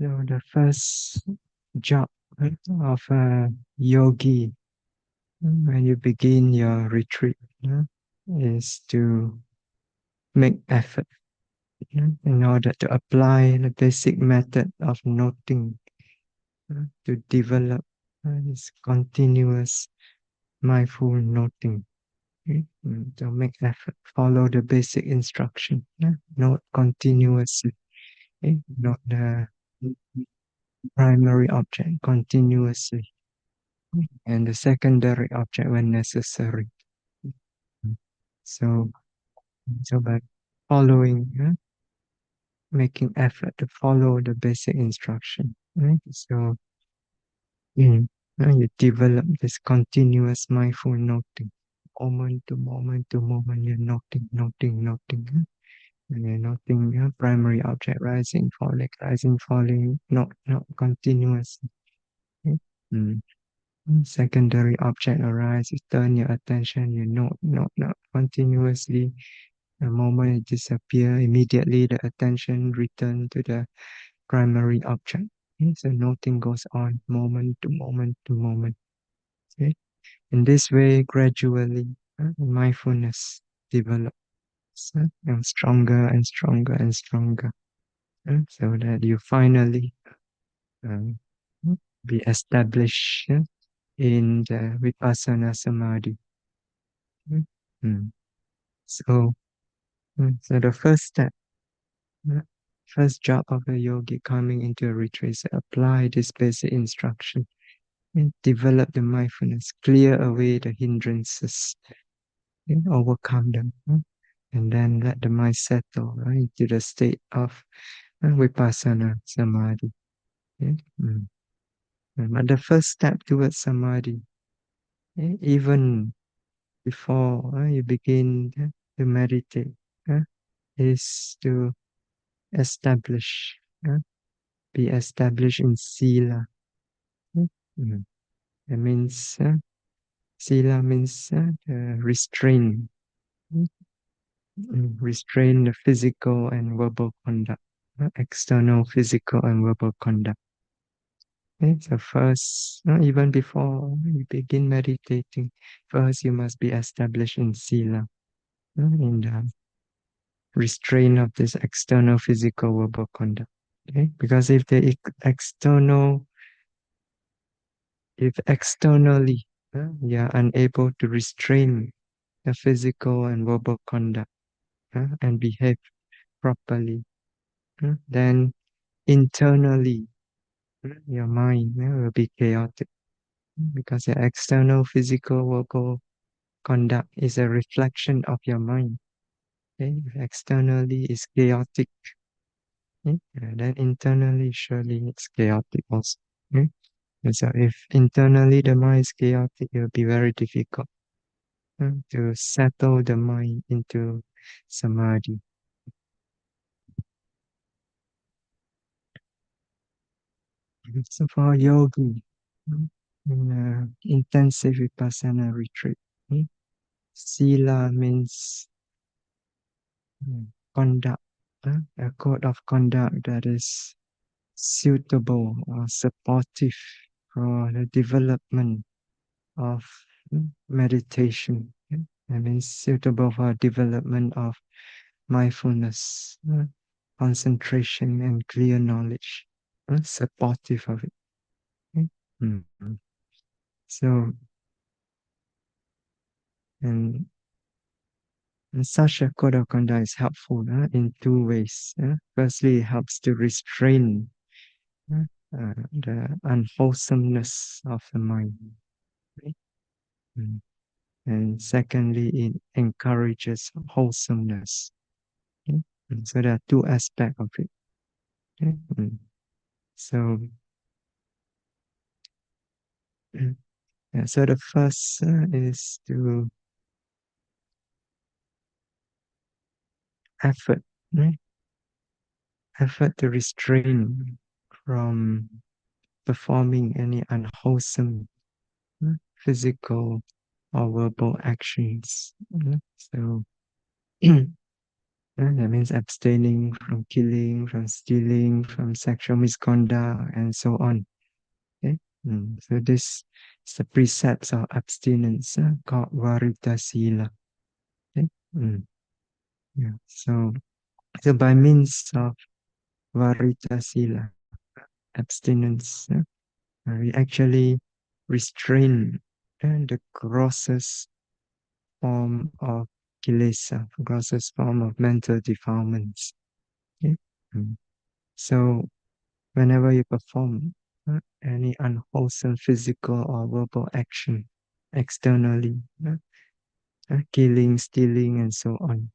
So the first job of a yogi when you begin your retreat is to make effort in order to apply the basic method of noting to develop this continuous mindful noting. To make effort, follow the basic instruction, note continuously, not the primary object continuously, and the secondary object when necessary. So, so by following, making effort to follow the basic instruction, right? So, you develop this continuous mindful noting, moment to moment to moment. You're noting, noting, noting. And you're noting primary object rising, falling, not continuously. Okay? Mm. Secondary object arises, turn your attention, you note, not continuously. The moment it disappears, immediately the attention return to the primary object. Okay? So noting goes on moment to moment to moment. Okay? In this way, gradually, mindfulness develops stronger and stronger and stronger, so that you finally um, be established in the Vipassana Samadhi. Mm. Mm. So, so the first step, uh, first job of a yogi coming into a retreat is to apply this basic instruction and develop the mindfulness, clear away the hindrances, and overcome them, and then let the mind settle into the state of Vipassana Samadhi. Okay? But the first step towards Samadhi, even before you begin to meditate, is to establish, be established in Sila. Mm. Mm. That means, Sila means restrain, mm, restrain the physical and verbal conduct, external physical and verbal conduct. Okay, so first, even before you begin meditating, first you must be established in Sila, in the restraint of this external physical verbal conduct. Okay? Because if the external, if externally you are unable to restrain the physical and verbal conduct and behave properly, then internally your mind will be chaotic because the external physical verbal conduct is a reflection of your mind. Okay? If externally is chaotic, then internally surely it's chaotic also. Okay? And so if internally the mind is chaotic, it will be very difficult to settle the mind into samadhi. So for yogi, in intensive vipassana retreat, sila means conduct, a code of conduct that is suitable or supportive for the development of meditation. That means suitable for development of mindfulness, concentration, and clear knowledge, supportive of it. Okay? Mhm. So, and, and such a code of conduct is helpful in two ways. Firstly, it helps to restrain the unwholesomeness of the mind. Right? Mm. And secondly, it encourages wholesomeness. Okay? So there are two aspects of it. Okay? So, yeah, so the first is to effort, right? Effort to restrain from performing any unwholesome physical or verbal actions. So That means abstaining from killing, from stealing, from sexual misconduct, and so on. Okay? So this is the precepts of abstinence called Vāritta-sīla. Okay? Yeah. So by means of Vāritta-sīla, abstinence, we actually restrain the grossest form of kilesa, grossest form of mental defilements. Okay? So whenever you perform any unwholesome physical or verbal action externally, killing, stealing, and so on,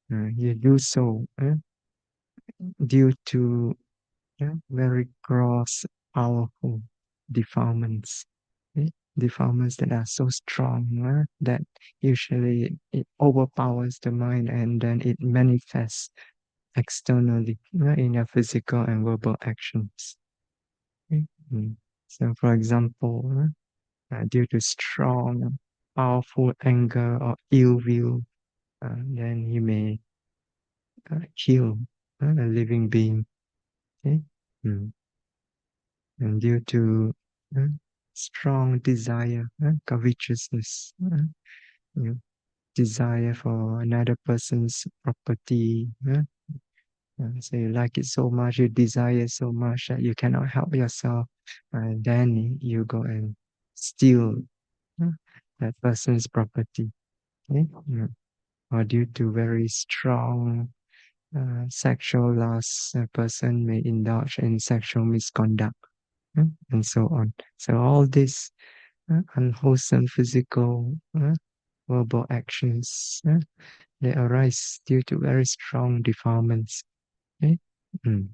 you do so due to very gross, powerful defilements. Defilements that are so strong that usually it overpowers the mind and then it manifests externally in your physical and verbal actions. Okay? So, for example, due to strong, powerful anger or ill will, then you may kill a living being. Okay? Mm. And due to uh, strong desire, covetousness, you desire for another person's property. So you like it so much, you desire so much that you cannot help yourself, and then you go and steal uh, that person's property. Okay? Or due to very strong sexual lust, a person may indulge in sexual misconduct and so on. So all these unwholesome physical, verbal actions, they arise due to very strong defilements. Okay? Mm.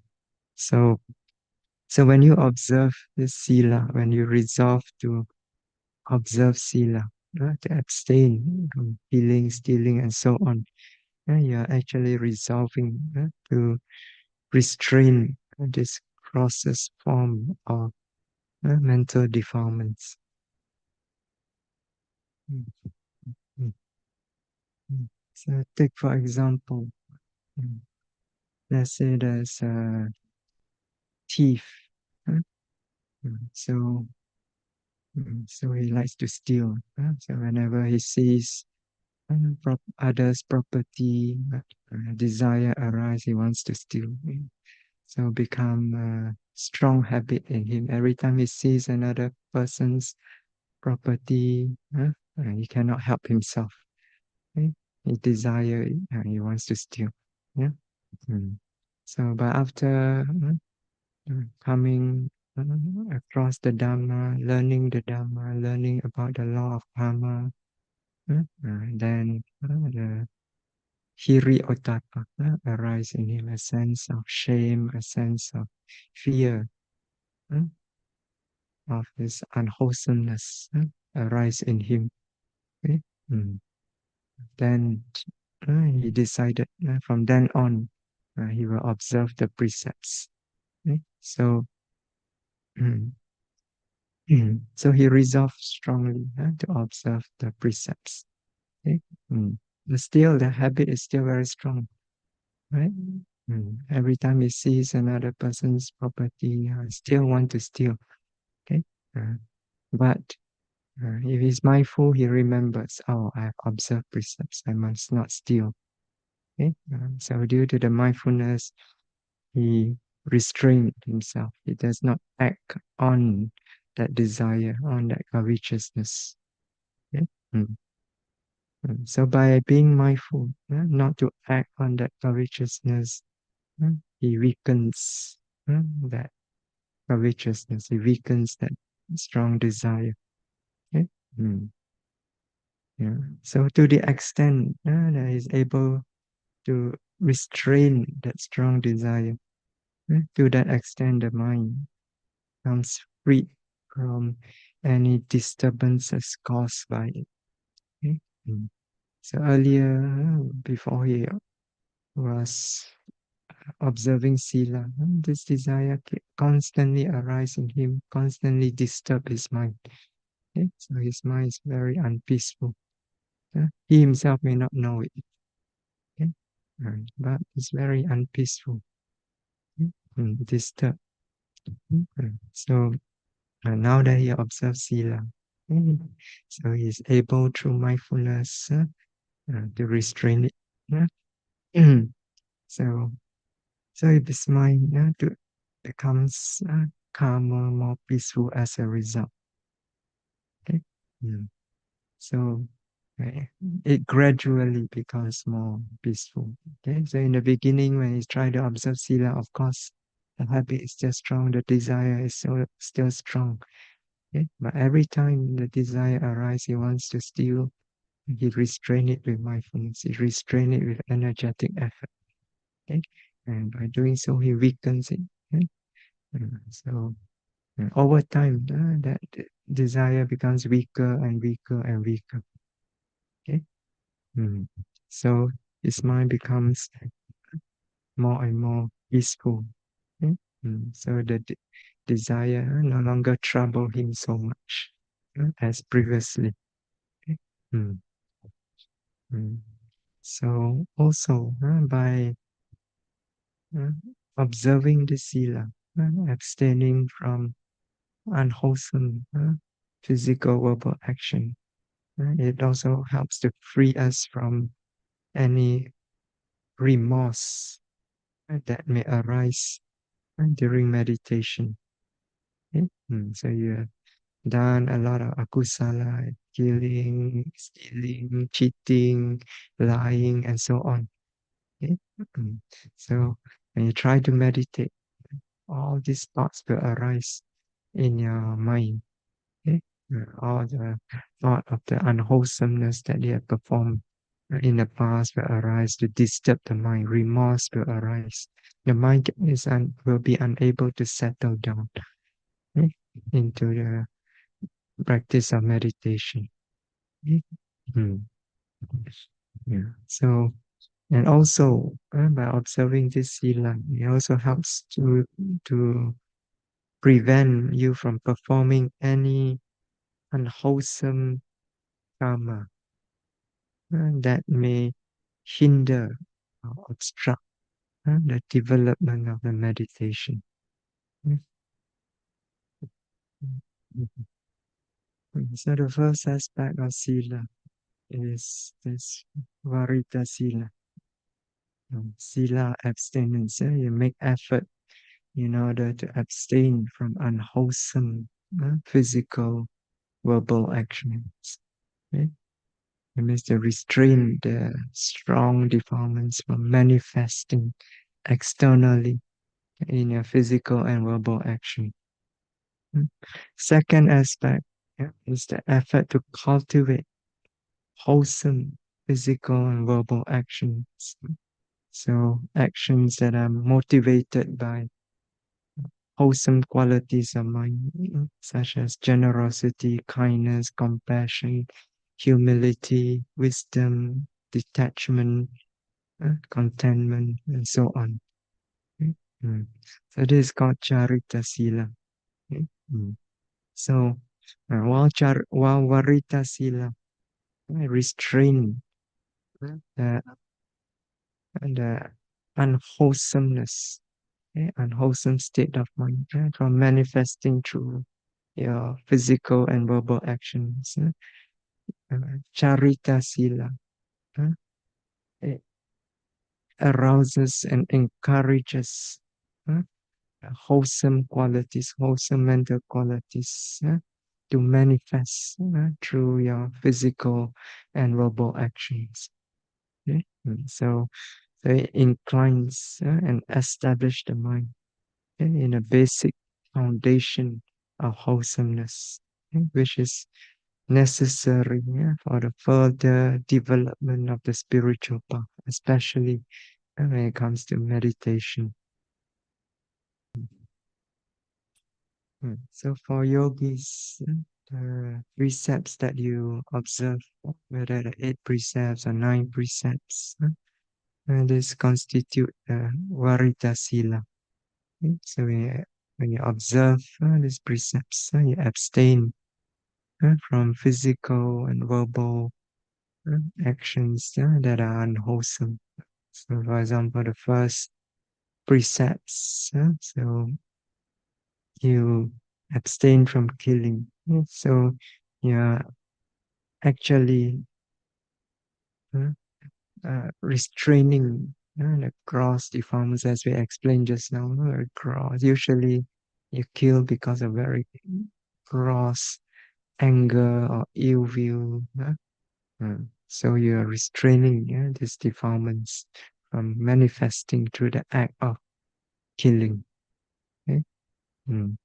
So, so when you observe this sila, when you resolve to observe sila, to abstain from killing, stealing, and so on, you're actually resolving to restrain this grossest form of mental defilements. Mm, mm, So take for example, mm, let's say there's a thief. uh, so he likes to steal. So whenever he sees others' property, desire arise, he wants to steal. So become a strong habit in him. Every time he sees another person's property, he cannot help himself. Okay? He desire it, he wants to steal. Yeah. Mm. So, but after coming across the Dhamma, learning the Dhamma, learning about the law of karma, then the hiri ottappa arise in him, a sense of shame, a sense of fear uh, of his unwholesomeness arise in him. Okay? Mm. Then he decided from then on he will observe the precepts. Okay? So, so he resolved strongly to observe the precepts. Okay? But still, the habit is still very strong, right? Every time he sees another person's property, I still want to steal. Okay, but if he's mindful, he remembers, oh, I have observed precepts, I must not steal. Okay, so due to the mindfulness, he restrained himself. He does not act on that desire, on that covetousness. Okay? So by being mindful, not to act on that covetousness, he weakens that covetousness. He weakens that strong desire. Okay? Yeah. So to the extent that he's able to restrain that strong desire, to that extent the mind comes free from any disturbances caused by it. Okay? So earlier, before he was observing sila, this desire constantly arise in him, constantly disturb his mind. Okay? So his mind is very unpeaceful. He himself may not know it. Okay? but it's very unpeaceful, disturbed. So now that he observes Sila, so he's able through mindfulness to restrain it. So, so this mind becomes calmer, more peaceful as a result. Okay? Mm. So uh, it gradually becomes more peaceful. Okay, so in the beginning, when he's trying to observe Sila, of course, the habit is still strong, the desire is still strong. Okay? But every time the desire arises, he wants to still, he restrain it with mindfulness, he restrain it with energetic effort. Okay? And by doing so, he weakens it. Okay? So over time, that desire becomes weaker and weaker and weaker. Okay? Mm. So his mind becomes more and more peaceful. Okay? So the desire no longer trouble him so much as previously. Okay? Mm. Mm. So also by uh, observing the sila, abstaining from unwholesome physical verbal action, it also helps to free us from any remorse that may arise during meditation. Okay? So you have done a lot of akusala, killing, stealing, cheating, lying, and so on. Okay? So when you try to meditate, all these thoughts will arise in your mind. Okay? All the thought of the unwholesomeness that you have performed in the past will arise to disturb the mind. Remorse will arise. The mind will be unable to settle down, okay, into the practice of meditation. Okay? Hmm. Yeah. So, and also by observing this sila, it also helps to prevent you from performing any unwholesome karma that may hinder or obstruct the development of the meditation. Mm. So the first aspect of sila is this Vāritta-sīla. Sila abstinence. You make effort in order to abstain from unwholesome physical, verbal actions. Okay? It means to restrain the strong defilements from manifesting externally in your physical and verbal action. Second aspect is the effort to cultivate wholesome physical and verbal actions. So actions that are motivated by wholesome qualities of mind, such as generosity, kindness, compassion, humility, wisdom, detachment, contentment, and so on. Okay? So this is called Cāritta-sīla. Okay? So while Vāritta-sīla restrain the, the unwholesomeness, unwholesome state of mind from manifesting through your physical and verbal actions. Cāritta-sīla it arouses and encourages uh, wholesome qualities, wholesome mental qualities to manifest through your physical and verbal actions. Okay? So it inclines and establish the mind in a basic foundation of wholesomeness, which is necessary for the further development of the spiritual path, especially when it comes to meditation. So for yogis, the precepts that you observe, whether the 8 precepts or 9 precepts, this constitute the Vāritta-sīla. So when you observe these precepts, you abstain from physical and verbal actions that are unwholesome. So, for example, the first precepts. So you abstain from killing. So you're actually uh, restraining the gross defilements, as we explained just now. Gross. Usually, you kill because of very gross anger or ill will. So you are restraining these defilements from manifesting through the act of killing. Okay? Mm.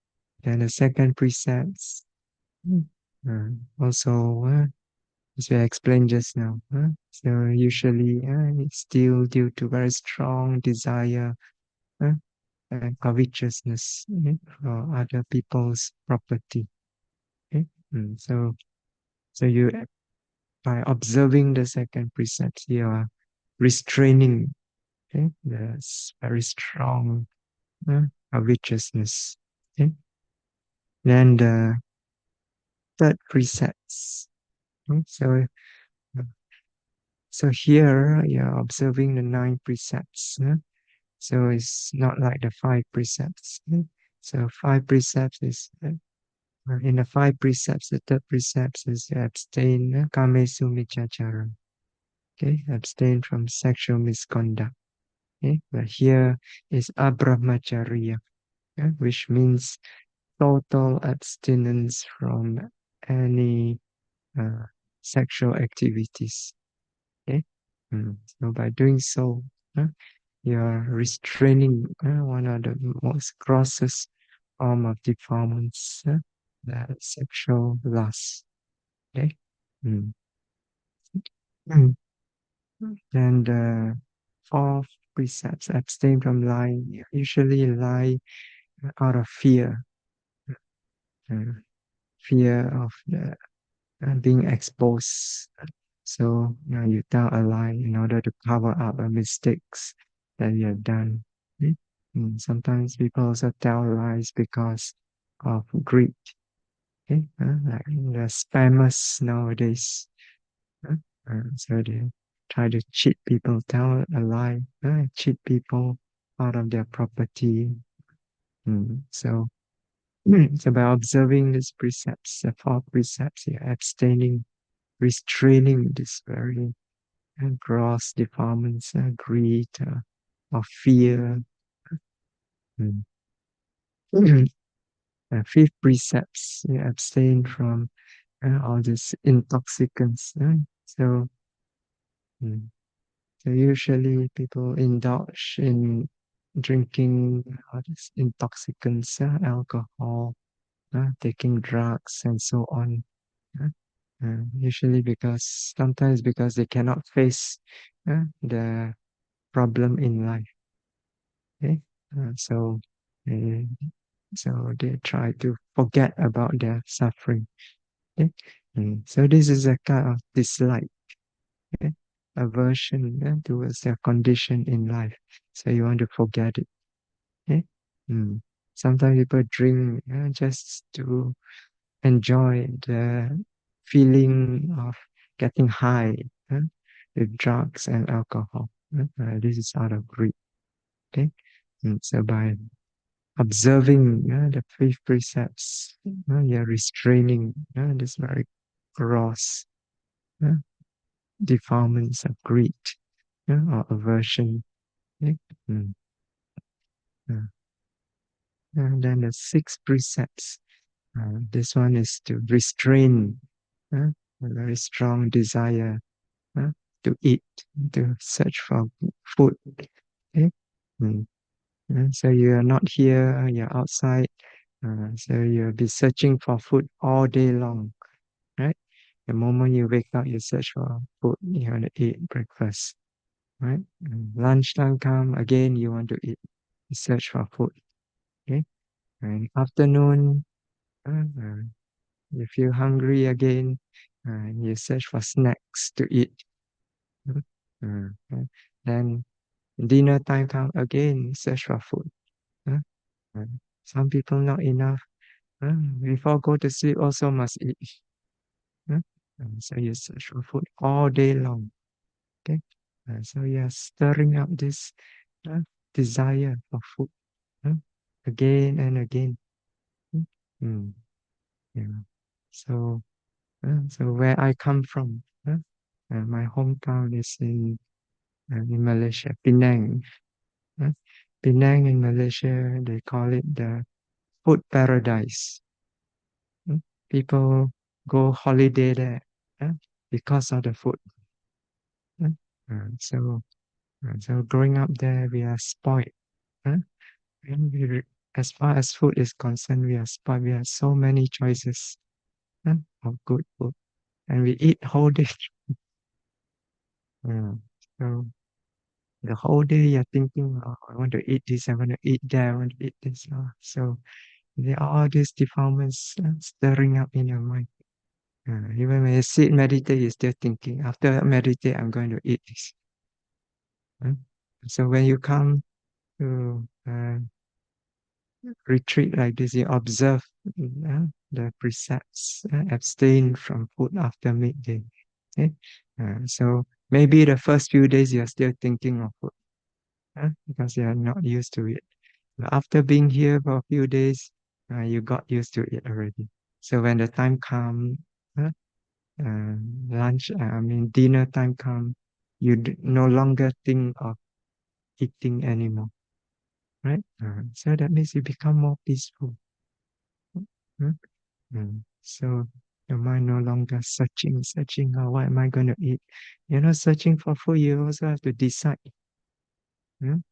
Then the second precept, also, as we explained just now, so usually it's still due to very strong desire uh, and covetousness for other people's property. Okay? So, so you by observing the second precept, you are restraining the very strong uh, covetousness. Okay? Then the third precept. So So here you're observing the 9 precepts. So it's not like the 5 precepts. So 5 precepts is in the 5 precepts, the third precept is abstain, kamesu michachara. Okay, abstain from sexual misconduct. Okay, but here is abrahmacharya, which means total abstinence from any uh, sexual activities. Okay, so by doing so, you are restraining one of the most grossest form of defilements, the sexual lust. Okay, mm. Mm. And fourth precepts abstain from lying. Usually lie out of fear, uh, fear of the being exposed. So you tell a lie in order to cover up the mistakes that you have done. Sometimes people also tell lies because of greed. Okay? Like the spammers nowadays. uh, so they try to cheat people, tell a lie, cheat people out of their property. So, so by observing these precepts, the 4 precepts, you're abstaining, restraining this very gross defilements, greed, or fear. Mm. Fifth precepts, you abstain from all these intoxicants. So, mm, so usually people indulge in drinking all these intoxicants, alcohol, taking drugs, and so on. uh, Usually sometimes because they cannot face the problem in life. Okay? So, uh, so they try to forget about their suffering. Okay? So this is a kind of dislike, okay? Aversion towards their condition in life. So you want to forget it. Okay? Mm. Sometimes people drink just to enjoy the feeling of getting high with drugs and alcohol. This is out of greed. Okay? So by observing the 5 precepts, you're restraining this very gross uh, defilements of greed or aversion. Okay? Mm, uh, and then the 6 precepts. This one is to restrain a very strong desire uh, to eat, to search for food. Okay? Mm. So you are not here, you're outside. So you'll be searching for food all day long, right? The moment you wake up, you search for food. You want to eat breakfast, right? Lunchtime come again, you want to eat. You search for food, okay? And afternoon, you feel hungry again, you search for snacks to eat. Then dinner time come again, you search for food. Uh, uh, some people not enough. Before go to sleep also must eat. So you search for food all day long. Okay. So you're stirring up this uh, desire for food uh, again and again. Mm. Mm, yeah. So where I come from, my hometown is in Malaysia, Penang. Uh, Penang in Malaysia, they call it the food paradise. Mm. People go holiday there uh, because of the food. Uh, so growing up there, we are spoiled. Uh, and as far as food is concerned, we are spoiled. We have so many choices of good food, and we eat whole day. Uh, so the whole day you're thinking, oh, I want to eat this, I want to eat that, I want to eat this. So there are all these defilements stirring up in your mind. Even when you sit meditate, you're still thinking, after meditate, I'm going to eat this. Uh, so when you come to retreat like this, you observe the precepts, abstain from food after midday. Okay? So maybe the first few days you're still thinking of food because you're not used to it. But after being here for a few days, you got used to it already. So when the time comes, uh, lunch, I mean dinner time comes, you no longer think of eating anymore, right? So that means you become more peaceful. Mm. So your mind no longer searching, oh, what am I going to eat? You're not searching for food, you also have to decide. Mm.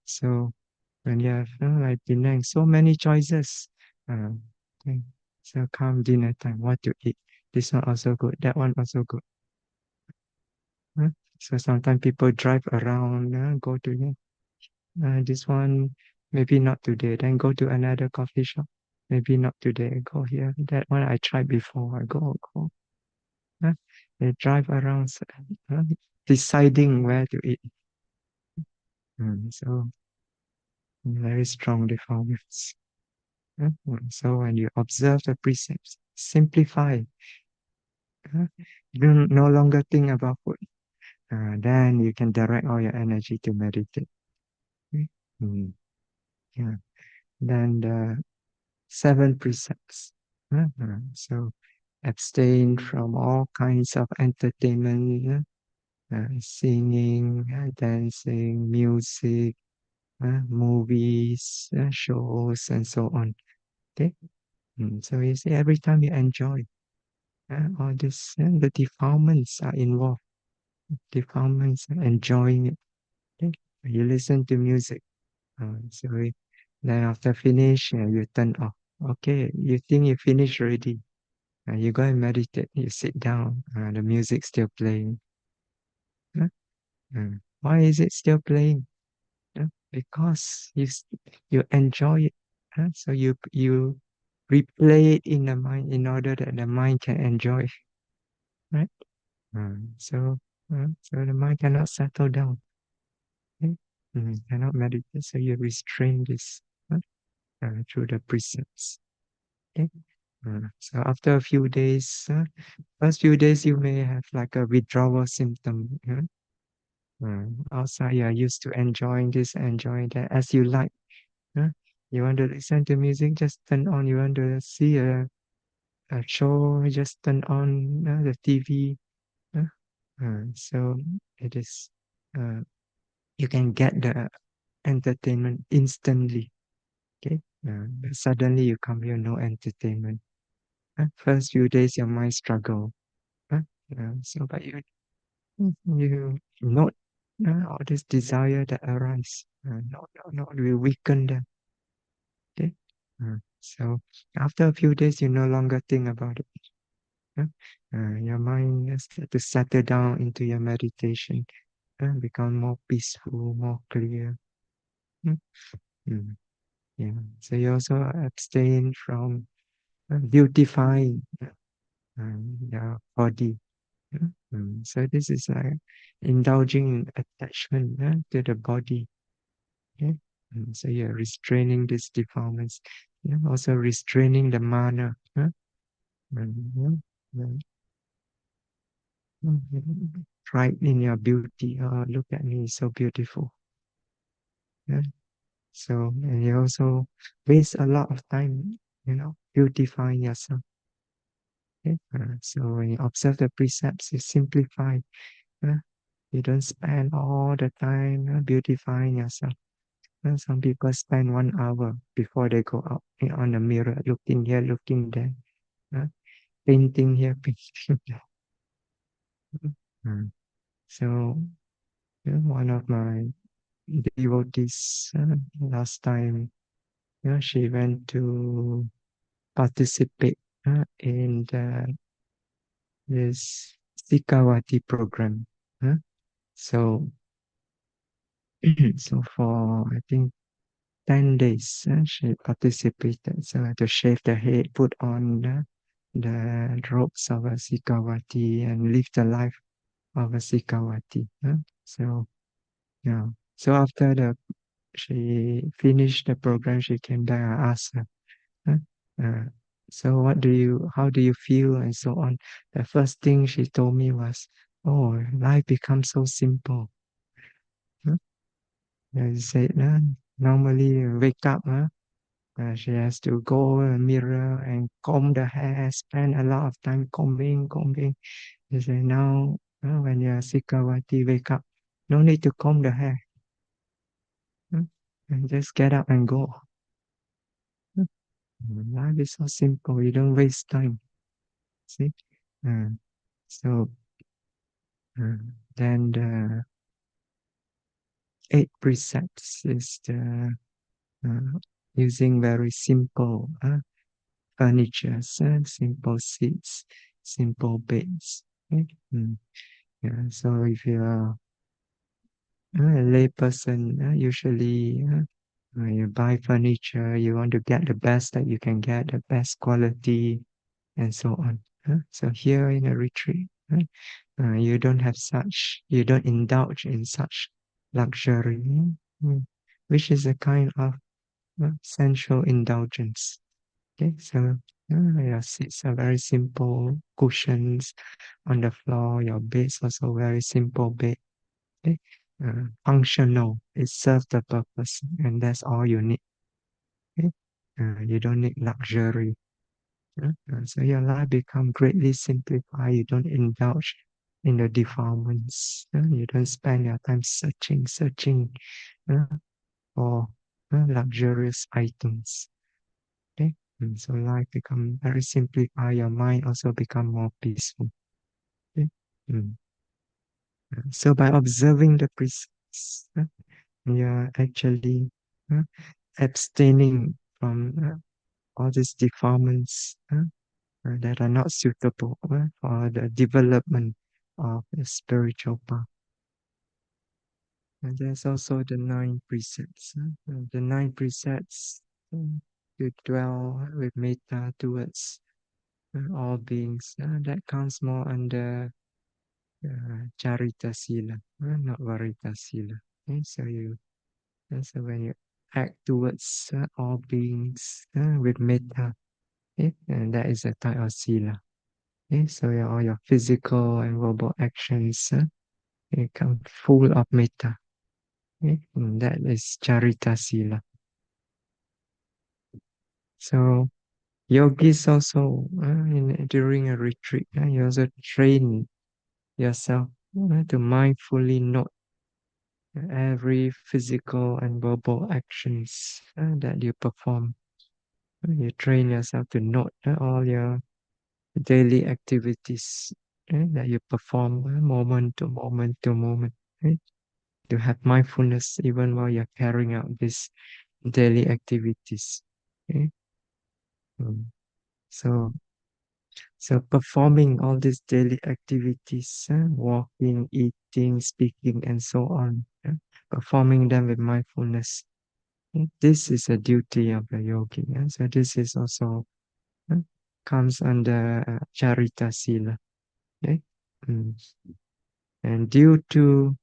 So when you have like Penang, so many choices. Uh, okay. So come dinner time, what to eat? This one also good, that one also good. Huh? So sometimes people drive around, go to this one, maybe not today, then go to another coffee shop. Maybe not today, go here. That one I tried before, I go. Huh? They drive around uh, deciding where to eat. So very strong defilements. So when you observe the precepts, simplify, uh, you no longer think about food. Then you can direct all your energy to meditate. Okay? Yeah. Then the seven precepts. So abstain from all kinds of entertainment, singing, dancing, music, movies, shows, and so on. Okay. So you see, every time you enjoy, all this, the defilements are involved. Defilements, enjoying it. Okay. You listen to music. Then after finish, you turn off. Okay, you think you finish already. You go and meditate. You sit down. The music still playing. Huh? Why is it still playing? Because you enjoy it. So you replay it in the mind in order that the mind can enjoy, right? So the mind cannot settle down. Okay? Cannot meditate. So you restrain this through the precepts. Okay? So after a few days, first few days you may have like a withdrawal symptom. Outside you are used to enjoying this, enjoying that as you like. Huh? You want to listen to music, just turn on. You want to see a show, just turn on the TV. Huh? So it is, uh, you can get the entertainment instantly. Okay. But suddenly you come here, no entertainment. First few days, your mind struggle. Huh? But you note all this desire that arise. No, we weaken them. Okay. So after a few days, you no longer think about it. Huh? Your mind has to settle down into your meditation and become more peaceful, more clear. Mm, mm, Yeah. So you also abstain from beautifying your body. So this is like indulging in attachment to the body. Okay? So you're restraining these defilements. You're also restraining the mana. Mm, mm, mm, pride in your beauty. Oh, look at me, so beautiful. Yeah. So, and you also waste a lot of time, beautifying yourself. Okay? So when you observe the precepts, you simplify. Uh, you don't spend all the time beautifying yourself. Some people spend 1 hour before they go out on the mirror, looking here, looking there, uh, painting here, painting there. Mm. So, one of my devotees last time, she went to participate in this Sikawati program. Huh? So, so for I think 10 days, she participated. So to shave the head, put on the robes of a Sikawati and live the life of a Sikawati. So yeah. So after she finished the program, she came back. I asked her, huh? uh, so how do you feel and so on. The first thing she told me was, oh, life becomes so simple. Huh? I said, normally wake up, she has to go in the mirror and comb the hair, spend a lot of time combing. She said, now, when you're Sikawati, wake up, no need to comb the hair. And just get up and go. Life is so simple. You don't waste time. See? Uh, so uh, then the 8 precepts is the using very simple furniture, simple seats, simple beds. Okay? Yeah. So if you're a lay person, usually when you buy furniture, you want to get the best that you can get, the best quality, and so on. So here in a retreat, you don't indulge in such luxury, which is a kind of sensual indulgence. Okay, so your seats are very simple, cushions on the floor, your bed's also very simple bed. Okay? Functional, it serves the purpose, and that's all you need. Okay? You don't need luxury. So your life become greatly simplified. You don't indulge in the defilements. You don't spend your time searching uh, for luxurious items. Okay? So life become very simplified. Your mind also become more peaceful. Okay? Mm. So by observing the precepts, you're actually uh, abstaining from all these defilements that are not suitable for the development of the spiritual path. And there's also the 9 precepts. The 9 precepts to dwell with metta towards all beings. That comes more under Cāritta-sīla, not Vāritta-sīla. Okay, so when you act towards all beings with metta, okay, and that is a type of sila. Okay, so all your physical and verbal actions become full of metta. Okay, and that is Cāritta-sīla. So yogis also during a retreat, you also train yourself to mindfully note every physical and verbal actions that you perform. You train yourself to note all your daily activities that you perform moment to moment to moment. Right? To have mindfulness even while you're carrying out these daily activities. Okay? Mm. So, so performing all these daily activities, walking, eating, speaking, and so on, performing them with mindfulness. This is a duty of the yogi. So this is also uh, comes under Charita Sila. Okay? Mm. And due to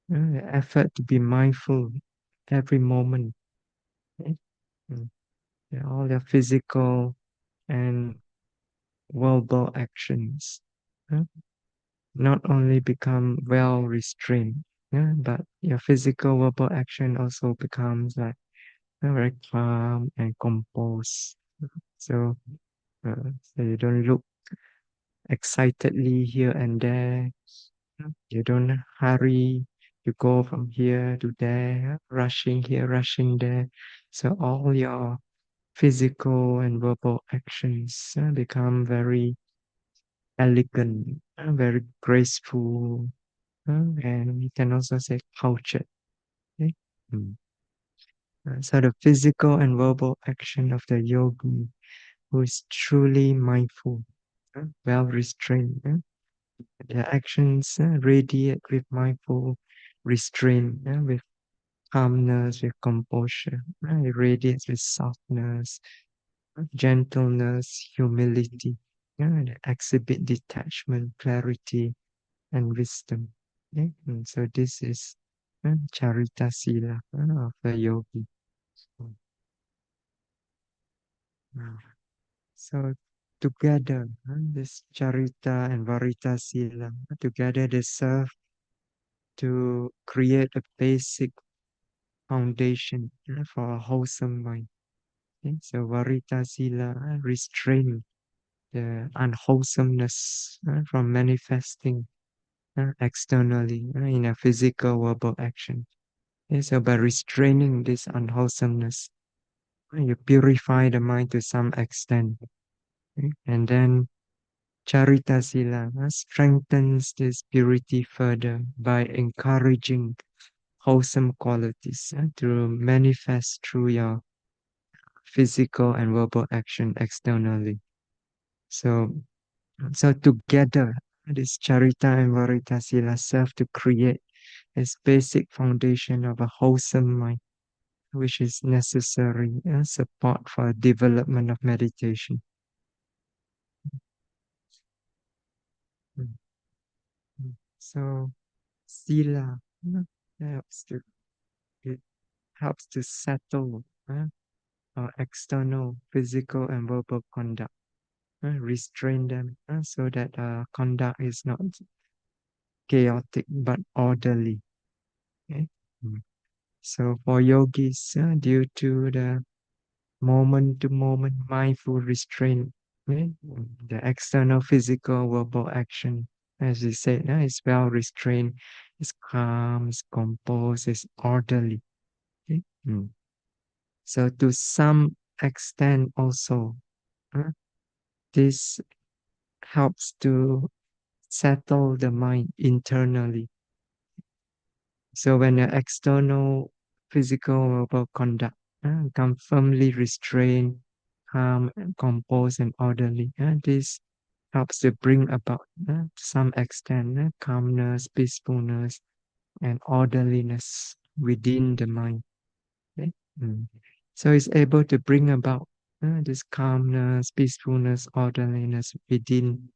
the effort to be mindful every moment, okay? Mm. Yeah, all your physical and verbal actions. not only become well restrained, yeah, but your physical verbal action also becomes like very calm and composed. So, so you don't look excitedly here and there. You don't hurry. You go from here to there, rushing here, rushing there. So all your physical and verbal actions become very elegant, very graceful, and we can also say cultured. Okay? Mm. So the physical and verbal action of the yogi who is truly mindful, well restrained. The actions radiate with mindful restraint, with calmness, with composure. It radiates with softness, gentleness, humility. They exhibit detachment, clarity, and wisdom. Okay? So this is Charita Sila of the yogi. Mm. So together, this Charita and Vāritta-sīla, together they serve to create a basic foundation for a wholesome mind. Okay? So Vāritta-sīla restrain the unwholesomeness from manifesting externally in a physical verbal action. Okay? So by restraining this unwholesomeness, you purify the mind to some extent. Okay? And then Charita Sila strengthens this purity further by encouraging wholesome qualities to manifest through your physical and verbal action externally. So, so together, this Charita and Varita Sila serve to create this basic foundation of a wholesome mind, which is necessary support for development of meditation. Mm, mm. So, Sila helps to it helps to settle our external physical and verbal conduct, restrain them so that conduct is not chaotic but orderly. Okay? Mm. So for yogis, due to the moment-to-moment mindful restraint, the external physical verbal action, as you said, is well restrained, is calm, is composed, is orderly. Okay? Mm. So to some extent also, uh, this helps to settle the mind internally. So when the external physical verbal conduct come firmly restrained, calm, and composed and orderly, this helps to bring about to some extent calmness, peacefulness, and orderliness within the mind. Okay? Mm. So it's able to bring about this calmness, peacefulness, orderliness within,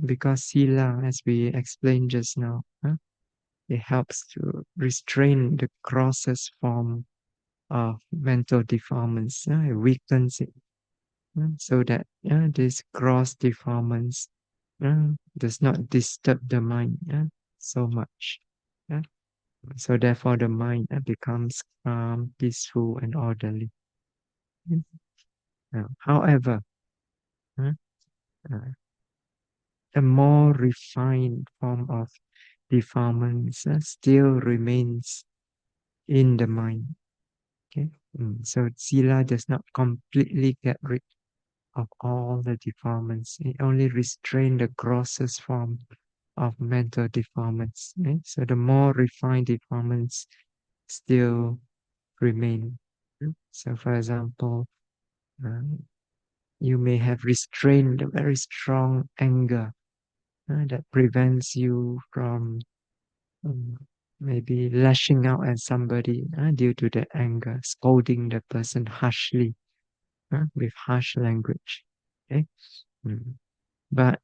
because sila, as we explained just now, it helps to restrain the grossest form of mental defilements. It weakens it so that these gross defilements does not disturb the mind so much. uh, so therefore the mind becomes calm, peaceful, and orderly. Mm. However, uh, uh, a more refined form of defilements still remains in the mind. Okay, so sila does not completely get rid of all the defilements. It only restrain the grossest form of mental defilements. Okay? So the more refined defilements still remain. So, for example, um, you may have restrained a very strong anger that prevents you from um, maybe lashing out at somebody due to the anger, scolding the person harshly with harsh language. Okay? Mm. But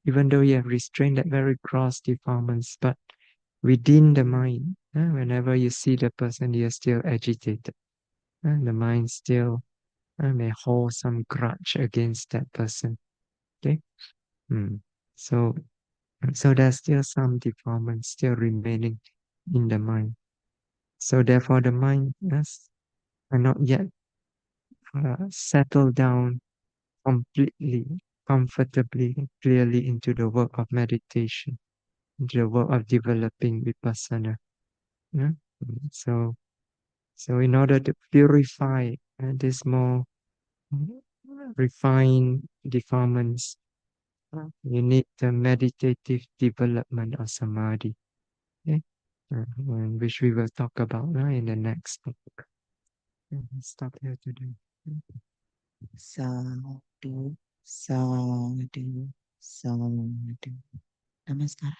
even though you have restrained that very gross defilements, but within the mind, whenever you see the person, you're still agitated. The mind still may hold some grudge against that person. Okay? Mm. So So there's still some deformance still remaining in the mind. So therefore, the mind has not yet settled down completely, comfortably, clearly into the work of meditation, into the work of developing vipassana. Yeah? So, so in order to purify this more refined deformance, you need the meditative development of samadhi, okay? Which we will talk about in the next book. Stop here today. Sadhu, sadhu, sadhu. Namaskar.